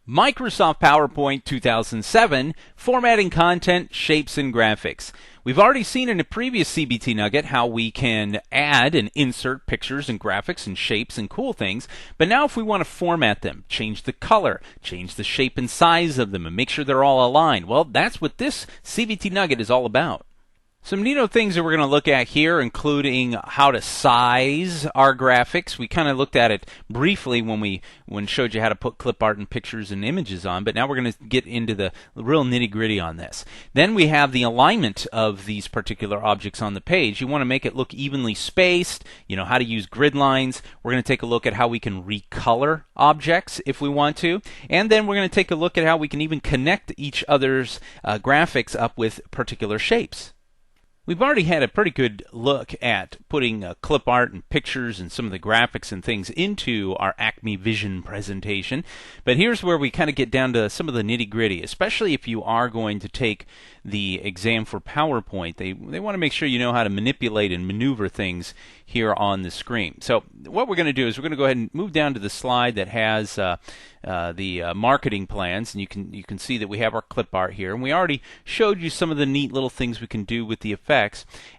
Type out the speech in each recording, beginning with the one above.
Microsoft PowerPoint 2007, Formatting Content, Shapes, and Graphics. We've already seen in a previous CBT Nugget how we can add and insert pictures and graphics and shapes and cool things, but now if we want to format them, change the color, change the shape and size of them, and make sure they're all aligned, well, that's what this CBT Nugget is all about. Some neato things that we're going to look at here, including how to size our graphics. We kind of looked at it briefly when showed you how to put clip art and pictures and images on, but now we're going to get into the real nitty-gritty on this. Then we have the alignment of these particular objects on the page. You want to make it look evenly spaced, how to use grid lines. We're going to take a look at how we can recolor objects if we want to, and then we're going to take a look at how we can even connect each other's graphics up with particular shapes. We've already had a pretty good look at putting clip art and pictures and some of the graphics and things into our Acme Vision presentation, but here's where we kind of get down to some of the nitty-gritty, especially if you are going to take the exam for PowerPoint. They want to make sure you know how to manipulate and maneuver things here on the screen. So what we're going to do is we're going to go ahead and move down to the slide that has the marketing plans, and you can see that we have our clip art here, and we already showed you some of the neat little things we can do with the effects.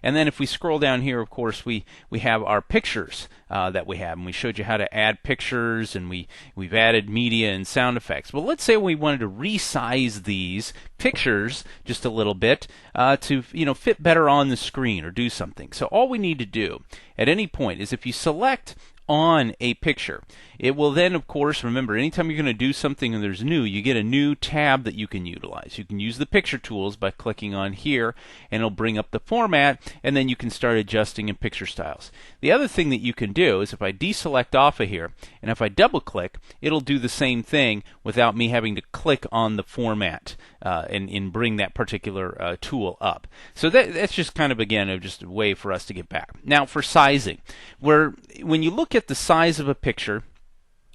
And then if we scroll down here, of course, we have our pictures that we have, and we showed you how to add pictures, and we've added media and sound effects. Well, let's say we wanted to resize these pictures just a little bit to fit better on the screen or do something. So all we need to do at any point is if you select on a picture, it will then, of course, remember, anytime you're going to do something and there's new, you get a new tab that you can utilize. You can use the picture tools by clicking on here, and it'll bring up the format, and then you can start adjusting in picture styles. The other thing that you can do is if I deselect off of here, and if I double click, it'll do the same thing without me having to click on the format and bring that particular tool up. So that's just kind of, again, just a way for us to get back. Now for sizing, when you look at the size of a picture,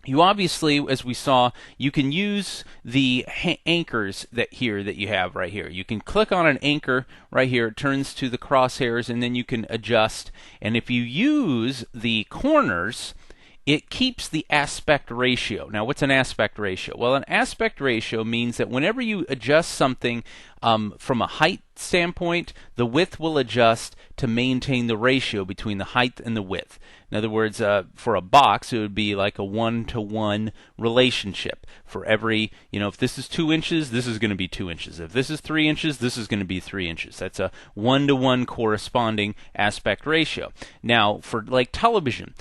you obviously, as we saw, you can use the anchors that you have right here. You can click on an anchor right here, it turns to the crosshairs, and then you can adjust. And if you use the corners, it keeps the aspect ratio. Now, what's an aspect ratio? Well, an aspect ratio means that whenever you adjust something from a height standpoint, the width will adjust to maintain the ratio between the height and the width. In other words, for a box, it would be like a 1-to-1 relationship. For every, if this is 2 inches, this is going to be 2 inches. If this is 3 inches, this is going to be 3 inches. That's a 1-to-1 corresponding aspect ratio. Now, for like television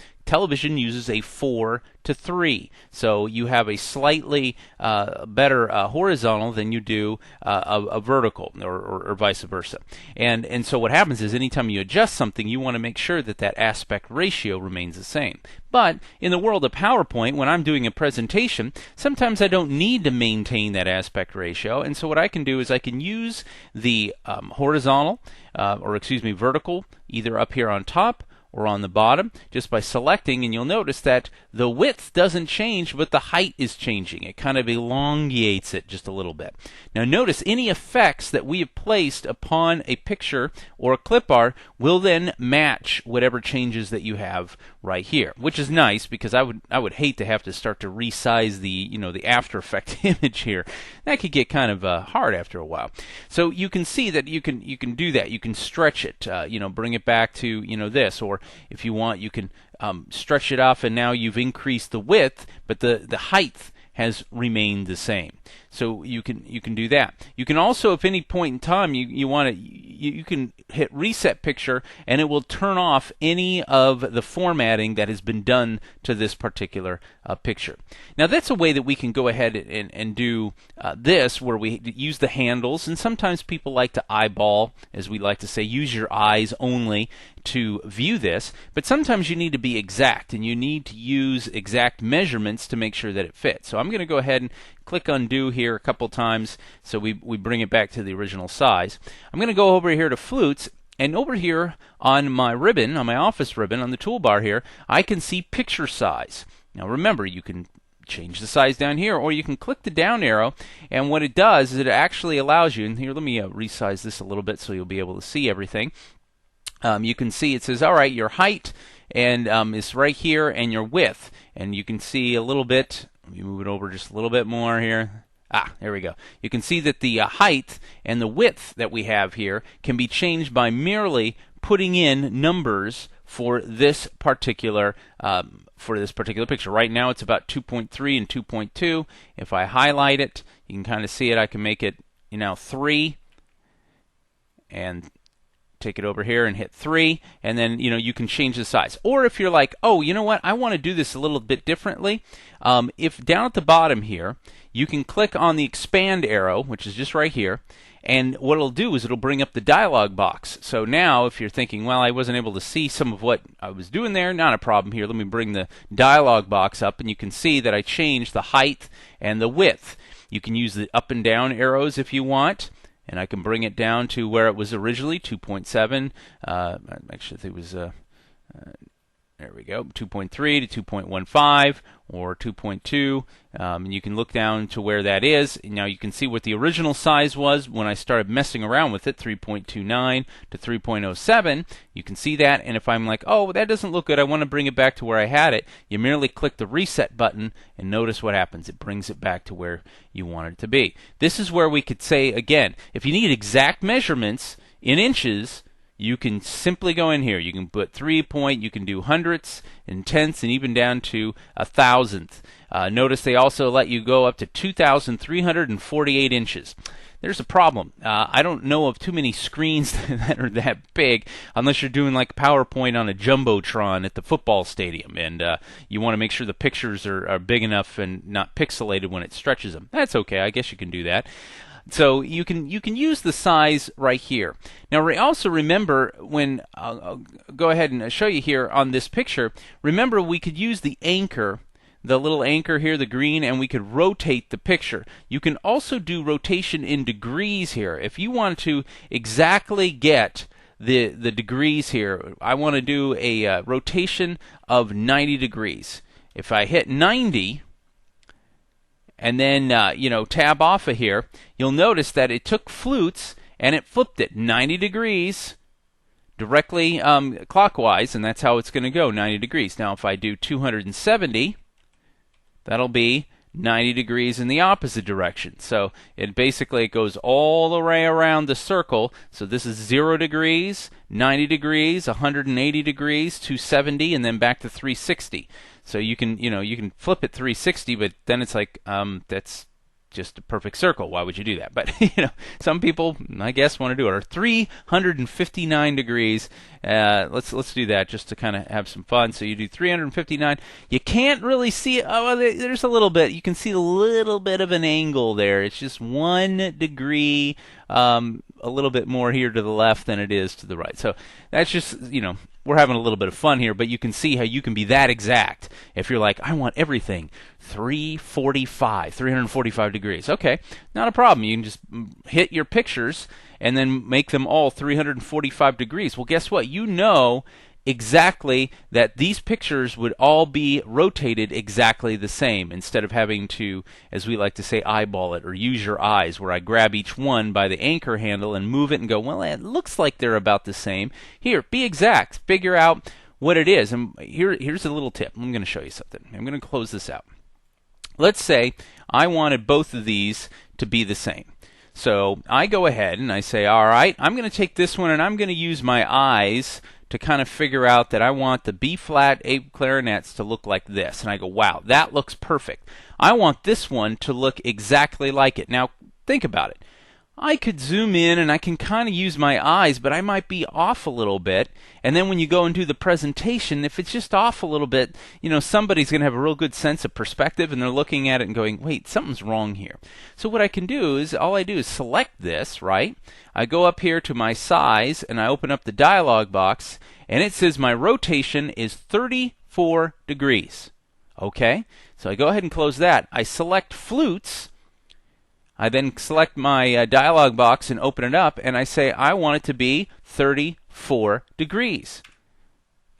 uses a 4-to-3. So you have a slightly better horizontal than you do a vertical, or vice versa. And so what happens is anytime you adjust something, you want to make sure that that aspect ratio remains the same. But in the world of PowerPoint, when I'm doing a presentation, sometimes I don't need to maintain that aspect ratio. And so what I can do is I can use the horizontal, vertical, either up here on top or on the bottom, just by selecting, and you'll notice that the width doesn't change, but the height is changing. It kind of elongates it just a little bit. Now notice any effects that we have placed upon a picture or a clip art will then match whatever changes that you have right here, which is nice because I would hate to have to start to resize the After Effects image here. That could get kind of hard after a while. So you can see that you can do that. You can stretch it, bring it back to this, or if you want, you can stretch it off, and now you've increased the width, but the height has remained the same. So you can do that. You can also, if any point in time you can hit reset picture, and it will turn off any of the formatting that has been done to this particular picture. Now that's a way that we can go ahead and do this, where we use the handles, and sometimes people like to eyeball, as we like to say, use your eyes only to view this, but sometimes you need to be exact, and you need to use exact measurements to make sure that it fits. So I'm going to go ahead and click undo here a couple times so we bring it back to the original size. I'm going to go over here to flutes, and over here on my ribbon, on my office ribbon, on the toolbar here, I can see picture size. Now remember, you can change the size down here, or you can click the down arrow, and what it does is it actually allows you, and here let me resize this a little bit so you'll be able to see everything. You can see it says, all right, your height and is right here, and your width, and you can see a little bit Let me move it over just a little bit more here. There we go. You can see that the height and the width that we have here can be changed by merely putting in numbers for this particular picture. Right now it's about 2.3 and 2.2. If I highlight it, you can kind of see it. I can make it 3 and take it over here and hit 3, and then you can change the size. Or if you're like, oh, you know what, I want to do this a little bit differently, if down at the bottom here you can click on the expand arrow, which is just right here, and what it'll do is it'll bring up the dialog box. So now if you're thinking, well, I wasn't able to see some of what I was doing there, not a problem here. Let me bring the dialog box up, and you can see that I changed the height and the width. You can use the up and down arrows if you want, and I can bring it down to where it was originally, 2.7. Actually, it was, there we go, 2.3 to 2.15 or 2.2. And you can look down to where that is. Now you can see what the original size was when I started messing around with it, 3.29 to 3.07. You can see that, and if I'm like, oh, that doesn't look good, I want to bring it back to where I had it, you merely click the reset button, and notice what happens. It brings it back to where you want it to be. This is where we could say, again, if you need exact measurements in inches, you can simply go in here. You can put 3 point, you can do hundredths and tenths, and even down to a thousandth. Notice they also let you go up to 2,348 inches. There's a problem. I don't know of too many screens that are that big, unless you're doing like PowerPoint on a jumbotron at the football stadium, and you want to make sure the pictures are big enough and not pixelated when it stretches them. That's okay. I guess you can do that. So you can use the size right here. Now also remember, when I'll go ahead and show you here on this picture, remember we could use the anchor, the little anchor here, the green, and we could rotate the picture. You can also do rotation in degrees here. If you want to exactly get the degrees here, I want to do a rotation of 90 degrees. If I hit 90, and then tab off of here, you'll notice that it took flutes and it flipped it 90 degrees directly clockwise, and that's how it's going to go, 90 degrees. Now if I do 270, that'll be 90 degrees in the opposite direction. So it basically goes all the way around the circle. So this is 0 degrees, 90 degrees, 180 degrees, 270, and then back to 360. So you can flip it 360, but then it's like that's just a perfect circle. Why would you do that? But some people, I guess, want to do it. Or 359 degrees. Let's do that just to kind of have some fun. So you do 359. You can't really see it. Oh, there's a little bit. You can see a little bit of an angle there. It's just 1 degree, a little bit more here to the left than it is to the right. So that's just, we're having a little bit of fun here, but you can see how you can be that exact. If you're like, I want everything 345 degrees. Okay, not a problem. You can just hit your pictures and then make them all 345 degrees. Well, guess what? You know exactly that these pictures would all be rotated exactly the same, instead of having to, as we like to say, eyeball it or use your eyes, where I grab each one by the anchor handle and move it and go, well, it looks like they're about the same. Here, be exact. Figure out what it is. And here's a little tip. I'm going to show you something. I'm going to close this out. Let's say I wanted both of these to be the same. So I go ahead and I say, all right, I'm going to take this one and I'm going to use my eyes to kind of figure out that I want the B-flat A clarinets to look like this. And I go, wow, that looks perfect. I want this one to look exactly like it. Now, think about it. I could zoom in and I can kind of use my eyes, but I might be off a little bit. And then when you go and do the presentation, if it's just off a little bit, somebody's going to have a real good sense of perspective, and they're looking at it and going, wait, something's wrong here. So what I can do is, all I do is select this, right? I go up here to my size, and I open up the dialog box, and it says my rotation is 34 degrees. Okay? So I go ahead and close that. I select flutes. I then select my dialog box and open it up, and I say I want it to be 34 degrees.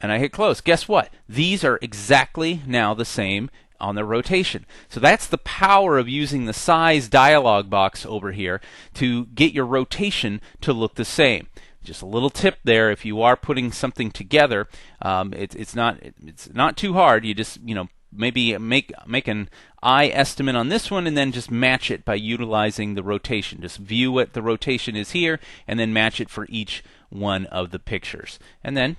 And I hit close. Guess what? These are exactly now the same on the rotation. So that's the power of using the size dialog box over here to get your rotation to look the same. Just a little tip there: if you are putting something together, it's not too hard. You just maybe make an eye estimate on this one and then just match it by utilizing the rotation. Just view what the rotation is here and then match it for each one of the pictures. And then,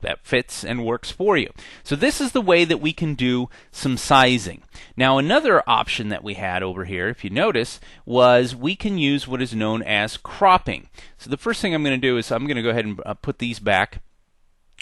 that fits and works for you. So this is the way that we can do some sizing. Now another option that we had over here, if you notice, was we can use what is known as cropping. So the first thing I'm going to do is I'm going to go ahead and put these back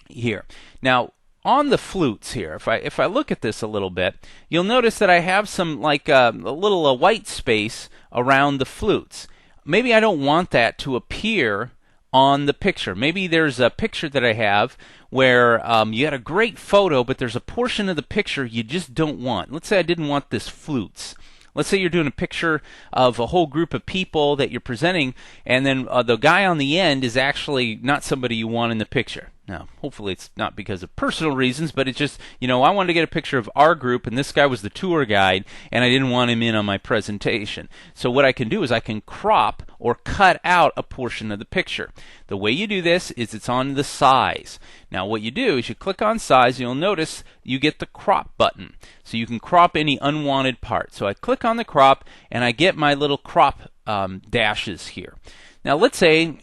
here. Now on the flutes here, if I look at this a little bit, you'll notice that I have some like a little white space around the flutes. Maybe I don't want that to appear on the picture. Maybe there's a picture that I have where you got a great photo, but there's a portion of the picture you just don't want. Let's say I didn't want this flutes. Let's say you're doing a picture of a whole group of people that you're presenting, and then the guy on the end is actually not somebody you want in the picture. Now, hopefully it's not because of personal reasons, but it's just, I wanted to get a picture of our group, and this guy was the tour guide, and I didn't want him in on my presentation. So what I can do is I can crop or cut out a portion of the picture. The way you do this is it's on the size. Now what you do is you click on size, you'll notice you get the crop button. So you can crop any unwanted part. So I click on the crop, and I get my little crop dashes here. Now let's say,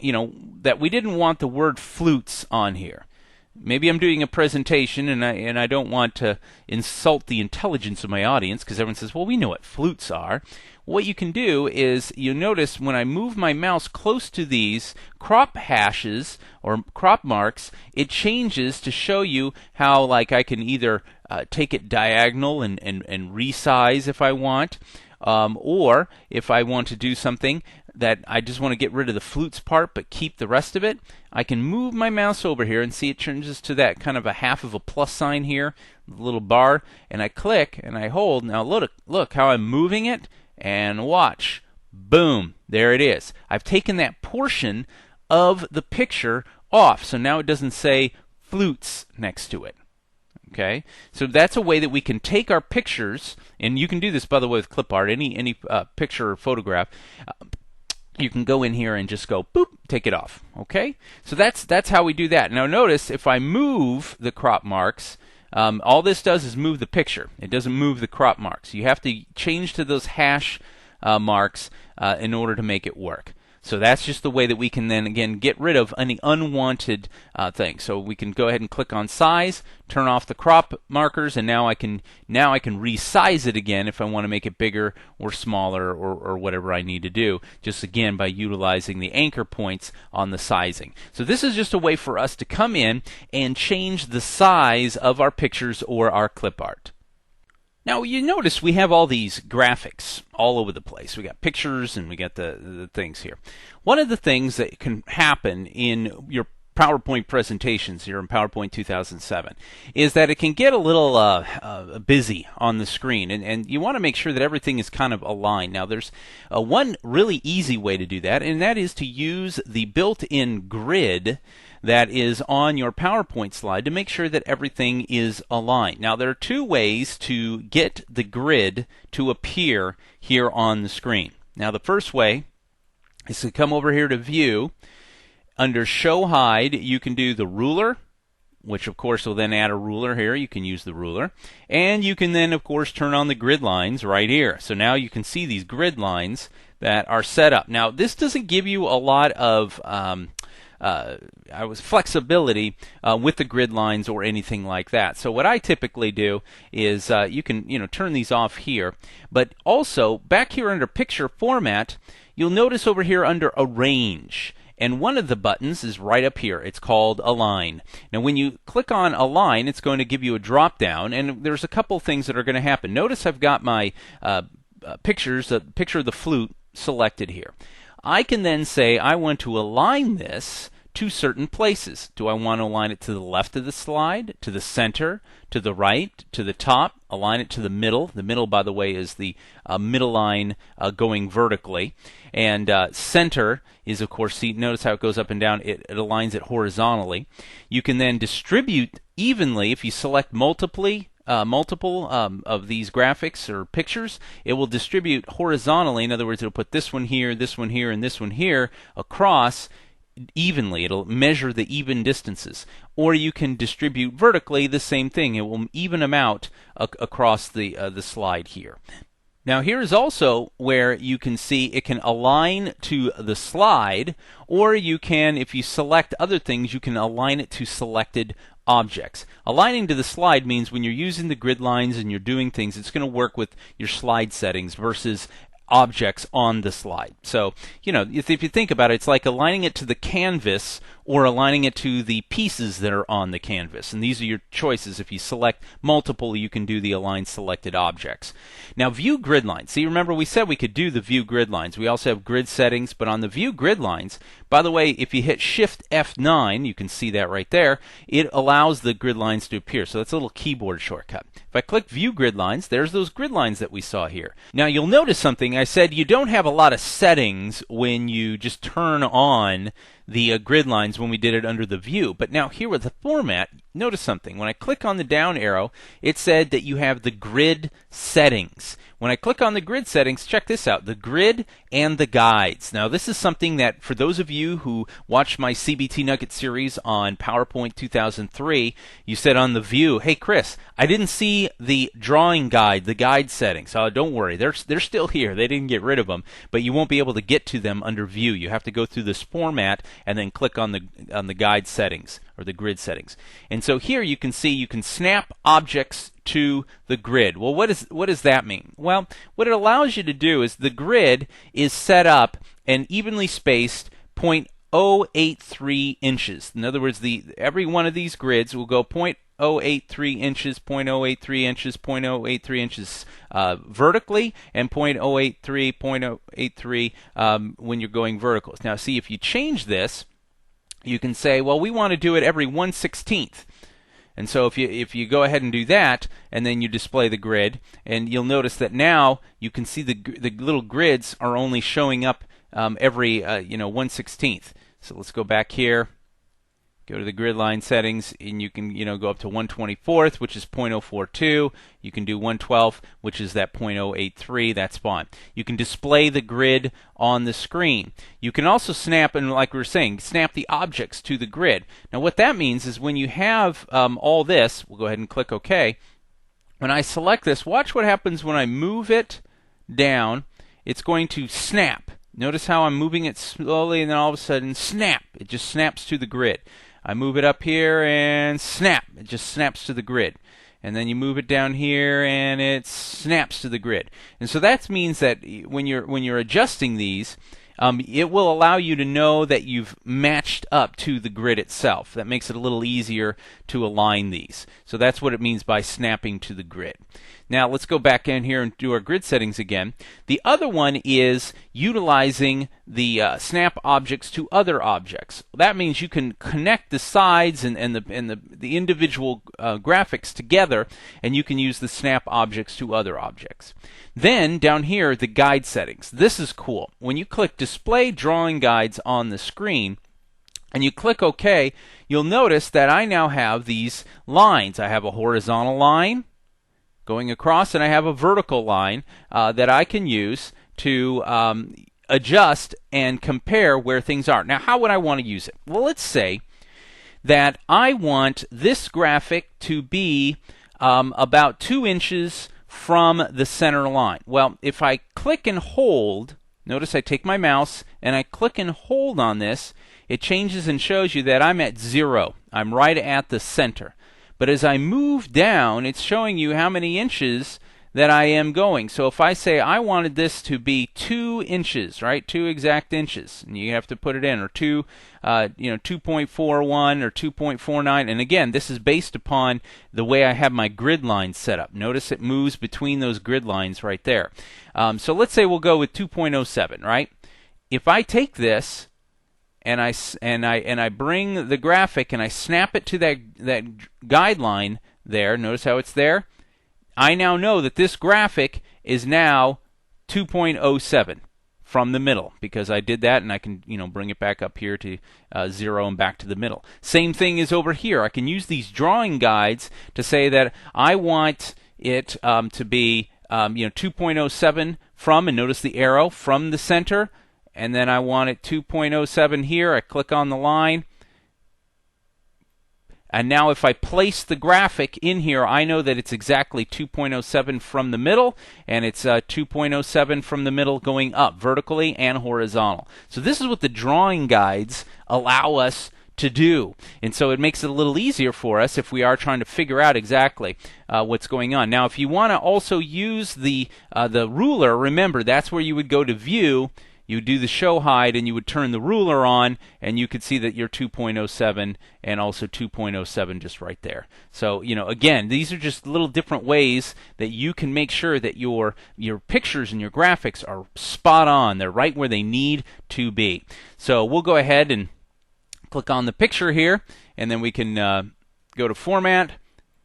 that we didn't want the word flutes on here. Maybe I'm doing a presentation and I don't want to insult the intelligence of my audience because everyone says, well, we know what flutes are. What you can do is you notice when I move my mouse close to these crop hashes or crop marks, it changes to show you how like I can either take it diagonal and resize if I want, or if I want to do something that I just want to get rid of the flutes part but keep the rest of it, I can move my mouse over here and see it changes to that kind of a half of a plus sign here, the little bar, and I click and I hold. Now look how I'm moving it, and watch. Boom, there it is. I've taken that portion of the picture off, so now it doesn't say flutes next to it. Okay, so that's a way that we can take our pictures, and you can do this, by the way, with clip art, any picture or photograph. You can go in here and just go boop, take it off. Okay, so that's how we do that. Now notice if I move the crop marks, all this does is move the picture. It doesn't move the crop marks. You have to change to those hash marks in order to make it work. So that's just the way that we can then again get rid of any unwanted things. So we can go ahead and click on size, turn off the crop markers, and now I can resize it again if I want to make it bigger or smaller or whatever I need to do. Just again by utilizing the anchor points on the sizing. So this is just a way for us to come in and change the size of our pictures or our clip art. Now you notice we have all these graphics all over the place. We got pictures and we got the things here. One of the things that can happen in your PowerPoint presentations here in PowerPoint 2007 is that it can get a little busy on the screen, and you want to make sure that everything is kind of aligned. Now there's one really easy way to do that, and that is to use the built-in grid that is on your PowerPoint slide to make sure that everything is aligned. Now there are two ways to get the grid to appear here on the screen. Now the first way is to come over here to View. Under Show Hide, you can do the ruler, which of course will then add a ruler here. You can use the ruler. And you can then of course turn on the grid lines right here. So now you can see these grid lines that are set up. Now this doesn't give you a lot of flexibility with the grid lines or anything like that. So what I typically do is you can turn these off here, but also back here under Picture Format, you'll notice over here under Arrange. And one of the buttons is right up here. It's called Align. Now when you click on Align, it's going to give you a drop down, and there's a couple things that are going to happen. Notice I've got my picture of the flute selected here. I can then say I want to align this to certain places. Do I want to align it to the left of the slide, to the center, to the right, to the top, align it to the middle? The middle, by the way, is the middle line going vertically. And center is, of course, see, notice how it goes up and down. It aligns it horizontally. You can then distribute evenly. If you select multiple of these graphics or pictures, it will distribute horizontally. In other words, it'll put this one here, and this one here across evenly. It'll measure the even distances. Or you can distribute vertically the same thing. It will even them out across the slide here. Now here is also where you can see it can align to the slide, or you can, if you select other things, you can align it to selected objects. Aligning to the slide means when you're using the grid lines and you're doing things, it's going to work with your slide settings versus objects on the slide. So, if you think about it, it's like aligning it to the canvas or aligning it to the pieces that are on the canvas. And these are your choices. If you select multiple, you can do the align selected objects. Now, view grid lines. See, remember we said we could do the view grid lines. We also have grid settings, but on the view grid lines, by the way, if you hit Shift F9, you can see that right there, it allows the grid lines to appear. So that's a little keyboard shortcut. If I click view grid lines, there's those grid lines that we saw here. Now, you'll notice something. I said you don't have a lot of settings when you just turn on the grid lines when we did it under the view. But now here with the format, notice something. When I click on the down arrow, it said that you have the grid settings. When I click on the grid settings, check this out, the grid and the guides. Now this is something that for those of you who watched my CBT Nugget series on PowerPoint 2003, you said on the view, hey Chris, I didn't see the drawing guide, the guide settings. Oh, don't worry, they're still here. They didn't get rid of them, but you won't be able to get to them under view. You have to go through this format and then click on the guide settings or the grid settings. And so here you can see you can snap objects to the grid. Well, what does that mean? Well, what it allows you to do is the grid is set up and evenly spaced 0.083 inches. In other words, every one of these grids will go 0.083 inches, 0.083 inches, 0.083 inches vertically, and 0.083 when you're going vertical. Now, see, if you change this, you can say, well, we want to do it every 1/16th. And so if you go ahead and do that, and then you display the grid, and you'll notice that now you can see the little grids are only showing up every 1/16th. So let's go back here, go to the grid line settings, and you can go up to 1/24th, which is 0.042. You can do 1/12th, which is that 0.083. That's fine. You can display the grid on the screen. You can also snap, and like we were saying, snap the objects to the grid. Now what that means is when you have all this, we'll go ahead and click OK. When I select this, watch what happens when I move it down. It's going to snap. Notice how I'm moving it slowly, and then all of a sudden, snap! It just snaps to the grid. I move it up here, and snap! It just snaps to the grid. And then you move it down here, and it snaps to the grid. And so that means that when you're adjusting these, it will allow you to know that you've matched up to the grid itself. That makes it a little easier to align these. So that's what it means by snapping to the grid. Now let's go back in here and do our grid settings again. The other one is utilizing the snap objects to other objects. That means you can connect the sides and the individual graphics together, and you can use the snap objects to other objects. Then down here, the guide settings. This is cool. When you click Display Drawing Guides on the screen, and you click OK, you'll notice that I now have these lines. I have a horizontal line going across, and I have a vertical line that I can use to adjust and compare where things are. Now, how would I want to use it? Well, let's say that I want this graphic to be about 2 inches from the center line. Well, if I click and hold, notice I take my mouse and I click and hold on this, it changes and shows you that I'm at 0. I'm right at the center. But as I move down, it's showing you how many inches that I am going. So if I say I wanted this to be 2 inches, right, 2 exact inches, and you have to put it in, or 2.41 or 2.49, and again, this is based upon the way I have my grid lines set up. Notice it moves between those grid lines right there. So let's say we'll go with 2.07, right? If I take this and I bring the graphic and I snap it to that guideline there, notice how it's there. I now know that this graphic is now 2.07 from the middle, because I did that, and I can bring it back up here to 0 and back to the middle. Same thing is over here. I can use these drawing guides to say that I want it to be 2.07 from, and notice the arrow, from the center, and then I want it 2.07 here. I click on the line. And now if I place the graphic in here, I know that it's exactly 2.07 from the middle, and it's 2.07 from the middle going up vertically and horizontal. So this is what the drawing guides allow us to do. And so it makes it a little easier for us if we are trying to figure out exactly what's going on. Now if you want to also use the ruler, remember that's where you would go to View. You would do the show hide and you would turn the ruler on, and you could see that you're 2.07 and also 2.07 just right there. So, again, these are just little different ways that you can make sure that your pictures and your graphics are spot on. They're right where they need to be. So we'll go ahead and click on the picture here, and then we can go to Format.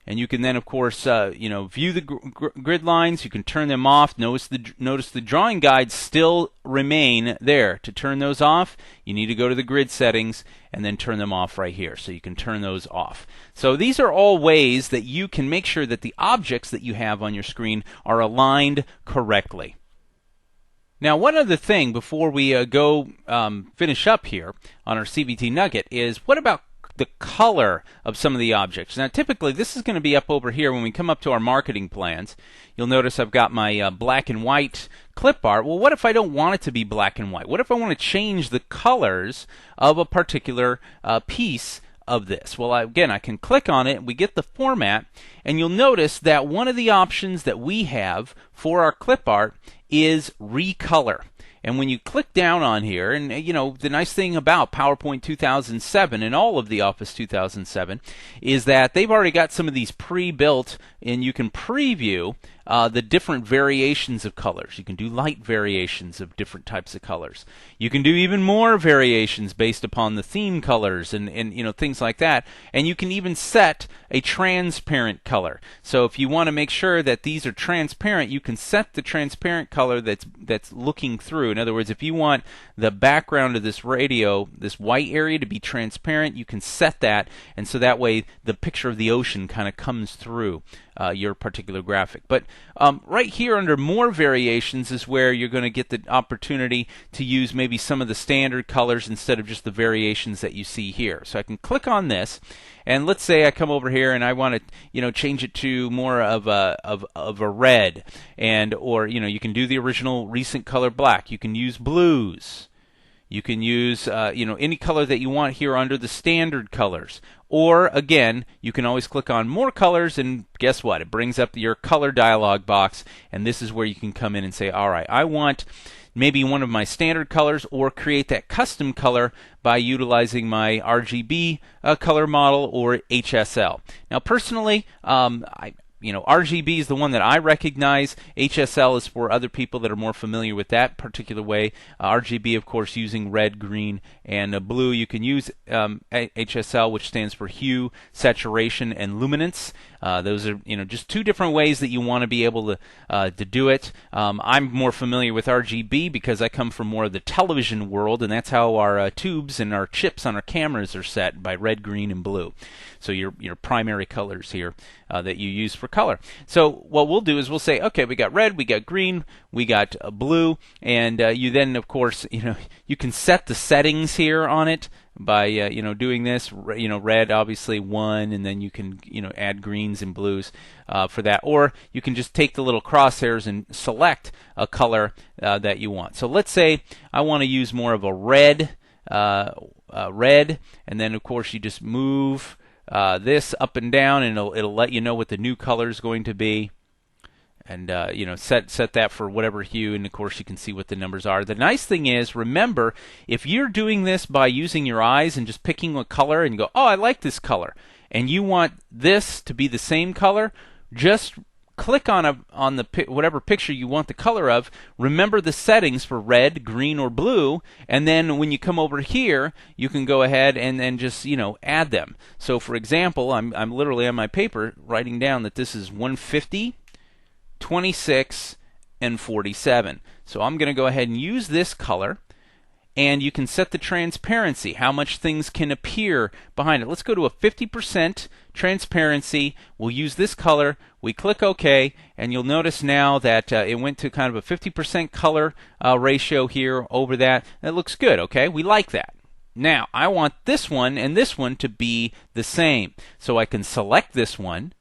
And you can then, of course, view the grid lines. You can turn them off. Notice the drawing guides still remain there. To turn those off, you need to go to the grid settings and then turn them off right here. So you can turn those off. So these are all ways that you can make sure that the objects that you have on your screen are aligned correctly. Now, one other thing before we go finish up here on our CBT Nugget is, what about the color of some of the objects? Now typically this is going to be up over here when we come up to our marketing plans. You'll notice I've got my black and white clip art. Well, what if I don't want it to be black and white? What if I want to change the colors of a particular piece of this? Well, again, I can click on it, we get the format, and you'll notice that one of the options that we have for our clip art is recolor. And when you click down on here, and the nice thing about PowerPoint 2007 and all of the Office 2007 is that they've already got some of these pre-built, and you can preview the different variations of colors. You can do light variations of different types of colors. You can do even more variations based upon the theme colors and things like that. And you can even set a transparent color. So if you want to make sure that these are transparent, you can set the transparent color that's looking through. In other words, if you want the background of this radio, this white area, to be transparent, you can set that, and so that way the picture of the ocean kind of comes through your particular graphic. But right here under more variations is where you're going to get the opportunity to use maybe some of the standard colors instead of just the variations that you see here. So I can click on this, and let's say I come over here and I want to change it to more of a red, or you can do the original recent color black. You can use blues. You can use any color that you want here under the standard colors. Or again, you can always click on more colors, and guess what? It brings up your color dialog box, and this is where you can come in and say, all right, I want maybe one of my standard colors, or create that custom color by utilizing my RGB color model or HSL. Now personally, RGB is the one that I recognize. HSL is for other people that are more familiar with that particular way. RGB, of course, using red, green, and blue. You can use HSL, which stands for hue, saturation, and luminance. Those are just two different ways that you want to be able to do it. I'm more familiar with RGB because I come from more of the television world, and that's how our tubes and our chips on our cameras are set, by red, green, and blue. So your primary colors here that you use for color. So what we'll do is we'll say, okay, we got red, we got green, we got blue, and you then, of course, you can set the settings here on it by doing this. Red obviously 1, and then you can add greens and blues for that, or you can just take the little crosshairs and select a color that you want. So let's say I want to use more of a red, and then of course you just move this up and down, and it'll let you know what the new color is going to be. And set that for whatever hue, and of course you can see what the numbers are. The nice thing is, remember, if you're doing this by using your eyes and just picking a color and you go, oh, I like this color, and you want this to be the same color, just click on whatever picture you want the color of. Remember the settings for red, green, or blue, and then when you come over here, you can go ahead and then just add them. So for example, I'm literally on my paper writing down that this is 150, 26, and 47. So I'm going to go ahead and use this color, and you can set the transparency, how much things can appear behind it. Let's go to a 50% transparency. We'll use this color. We click OK, and you'll notice now that it went to kind of a 50% color ratio here over that. That looks good, okay? We like that. Now, I want this one and this one to be the same. So I can select this one,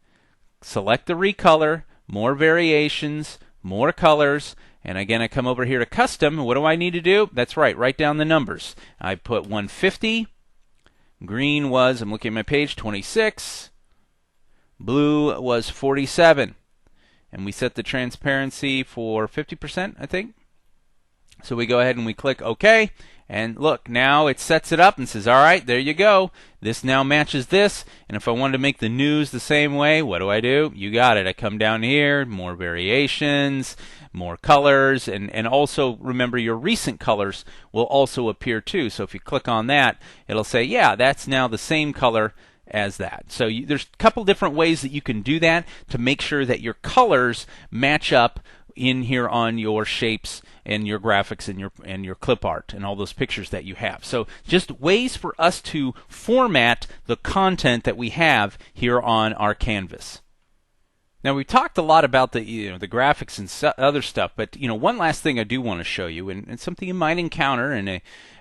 select the recolor, more variations, more colors, and again I come over here to custom. What do I need to do? That's right, write down the numbers. I put 150, green was, I'm looking at my page, 26, blue was 47, and we set the transparency for 50%, I think. So we go ahead and we click OK, and look, now it sets it up and says, all right, there you go. This now matches this, and if I wanted to make the news the same way, what do? You got it. I come down here, more variations, more colors, and also remember your recent colors will also appear too. So if you click on that, it'll say, yeah, that's now the same color as that. So there's a couple different ways that you can do that to make sure that your colors match up in here on your shapes and your graphics and your clip art and all those pictures that you have. So just ways for us to format the content that we have here on our canvas. Now we've talked a lot about the the graphics and other stuff, but one last thing I do want to show you, and something you might encounter in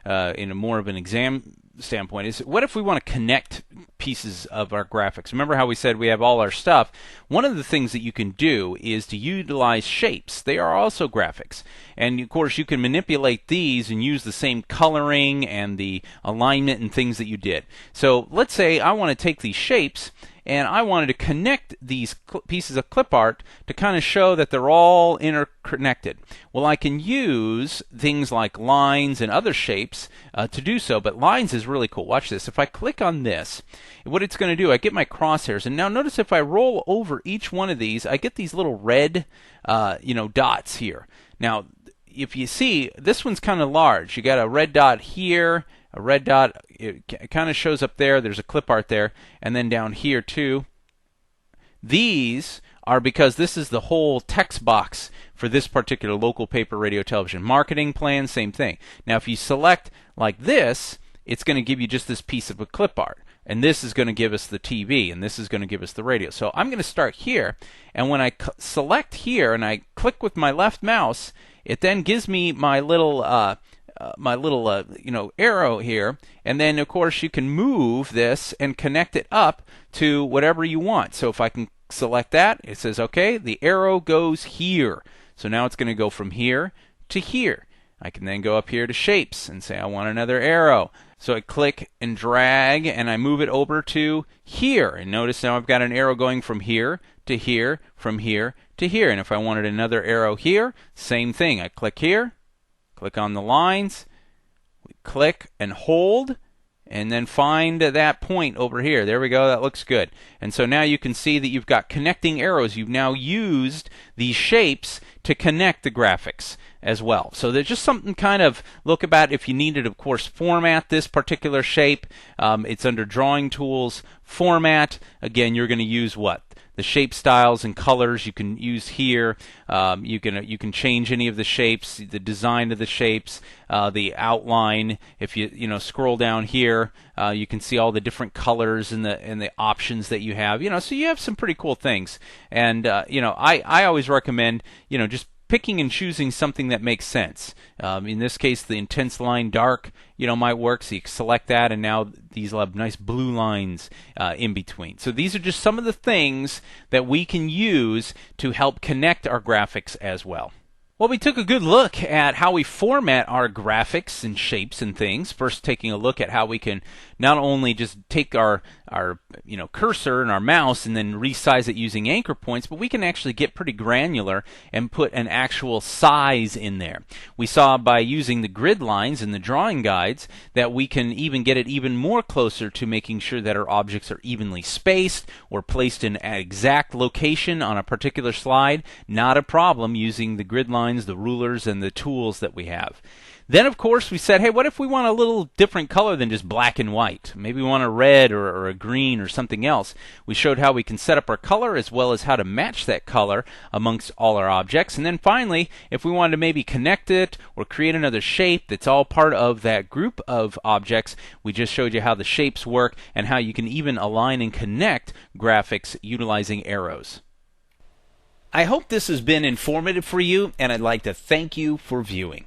a more of an exam standpoint, is what if we want to connect pieces of our graphics? Remember how we said we have all our stuff? One of the things that you can do is to utilize shapes. They are also graphics, and of course you can manipulate these and use the same coloring and the alignment and things that you did. So let's say I want to take these shapes and I wanted to connect these pieces of clip art to kind of show that they're all interconnected. Well, I can use things like lines and other shapes to do so, but lines is really cool. Watch this. If I click on this, what it's going to do, I get my crosshairs, and now notice if I roll over each one of these, I get these little red dots here. Now, if you see, this one's kind of large. You got a red dot here, a red dot, it kind of shows up there, there's a clip art there, and then down here too. These are because this is the whole text box for this particular local paper, radio, television marketing plan, same thing. Now if you select like this, it's going to give you just this piece of a clip art. And this is going to give us the TV, and this is going to give us the radio. So I'm going to start here, and when I select here and I click with my left mouse, it then gives me my little arrow here, and then of course you can move this and connect it up to whatever you want. So if I can select that, it says okay, the arrow goes here. So now it's going to go from here to here. I can then go up here to shapes and say I want another arrow. So I click and drag and I move it over to here, and notice now I've got an arrow going from here to here, from here to here. And if I wanted another arrow here, same thing. I click here, click on the lines, we click and hold, and then find that point over here. There we go, that looks good. And so now you can see that you've got connecting arrows. You've now used these shapes to connect the graphics as well. So there's just something kind of look about. If you needed, of course, format this particular shape, it's under drawing tools, format. Again, you're going to use what? The shape styles and colors you can use here. You can change any of the shapes, the design of the shapes, the outline. If you scroll down here, you can see all the different colors and the options that you have. So you have some pretty cool things. And I always recommend just picking and choosing something that makes sense. In this case, the intense line dark, might work. So you select that, and now these will have nice blue lines in between. So these are just some of the things that we can use to help connect our graphics as well. Well, we took a good look at how we format our graphics and shapes and things. First, taking a look at how we can not only just take our cursor and our mouse and then resize it using anchor points, but we can actually get pretty granular and put an actual size in there. We saw by using the grid lines in the drawing guides that we can even get it even more closer to making sure that our objects are evenly spaced or placed in an exact location on a particular slide. Not a problem using the grid lines polylines, the rulers, and the tools that we have. Then, of course, we said, hey, what if we want a little different color than just black and white? Maybe we want a red or a green or something else. We showed how we can set up our color as well as how to match that color amongst all our objects. And then finally, if we wanted to maybe connect it or create another shape that's all part of that group of objects, we just showed you how the shapes work and how you can even align and connect graphics utilizing arrows. I hope this has been informative for you, and I'd like to thank you for viewing.